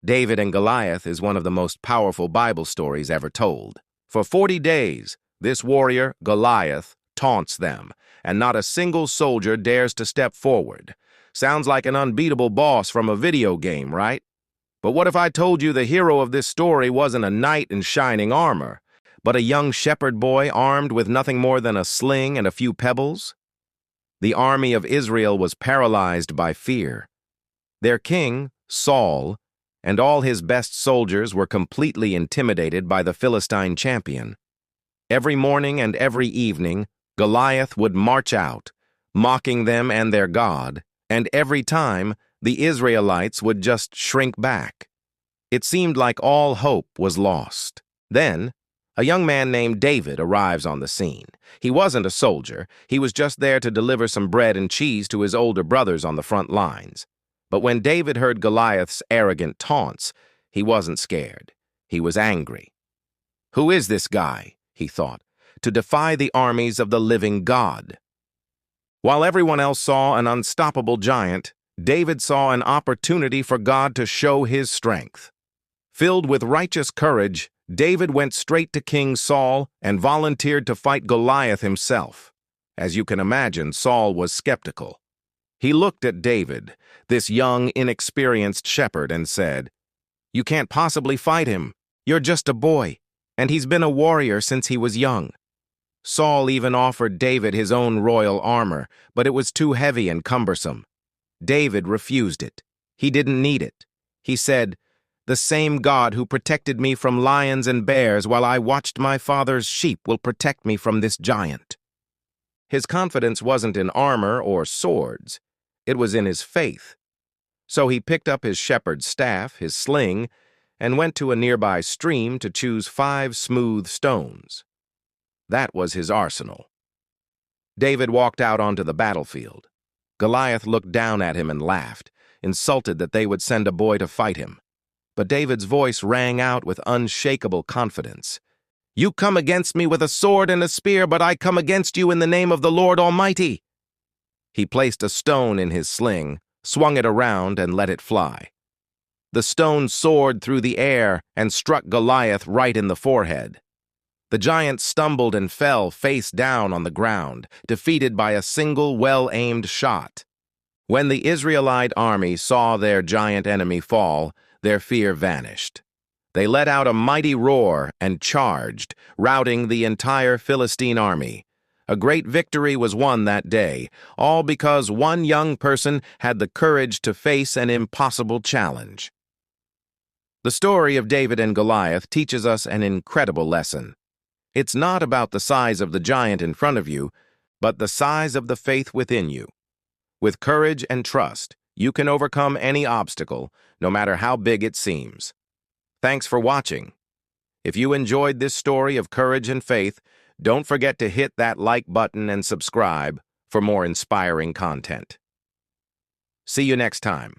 David and Goliath is one of the most powerful Bible stories ever told. For 40 days, this warrior, Goliath, taunts them, and not a single soldier dares to step forward. Sounds like an unbeatable boss from a video game, right? But what if I told you the hero of this story wasn't a knight in shining armor, but a young shepherd boy armed with nothing more than a sling and a few pebbles? The army of Israel was paralyzed by fear. Their king, Saul, and all his best soldiers were completely intimidated by the Philistine champion. Every morning and every evening, Goliath would march out, mocking them and their God, and every time, the Israelites would just shrink back. It seemed like all hope was lost. Then, a young man named David arrives on the scene. He wasn't a soldier. He was just there to deliver some bread and cheese to his older brothers on the front lines. But when David heard Goliath's arrogant taunts, he wasn't scared. He was angry. Who is this guy, he thought, to defy the armies of the living God? While everyone else saw an unstoppable giant, David saw an opportunity for God to show his strength. Filled with righteous courage, David went straight to King Saul and volunteered to fight Goliath himself. As you can imagine, Saul was skeptical. He looked at David, this young, inexperienced shepherd, and said, "You can't possibly fight him. You're just a boy, and he's been a warrior since he was young." Saul even offered David his own royal armor, but it was too heavy and cumbersome. David refused it. He didn't need it. He said, "The same God who protected me from lions and bears while I watched my father's sheep will protect me from this giant." His confidence wasn't in armor or swords. It was in his faith. So he picked up his shepherd's staff, his sling, and went to a nearby stream to choose 5 smooth stones. That was his arsenal. David walked out onto the battlefield. Goliath looked down at him and laughed, insulted that they would send a boy to fight him. But David's voice rang out with unshakable confidence. "You come against me with a sword and a spear, but I come against you in the name of the Lord Almighty." He placed a stone in his sling, swung it around, and let it fly. The stone soared through the air and struck Goliath right in the forehead. The giant stumbled and fell face down on the ground, defeated by a single well-aimed shot. When the Israelite army saw their giant enemy fall, their fear vanished. They let out a mighty roar and charged, routing the entire Philistine army. A great victory was won that day, all because one young person had the courage to face an impossible challenge. The story of David and Goliath teaches us an incredible lesson. It's not about the size of the giant in front of you, but the size of the faith within you. With courage and trust, you can overcome any obstacle, no matter how big it seems. Thanks for watching. If you enjoyed this story of courage and faith, don't forget to hit that like button and subscribe for more inspiring content. See you next time.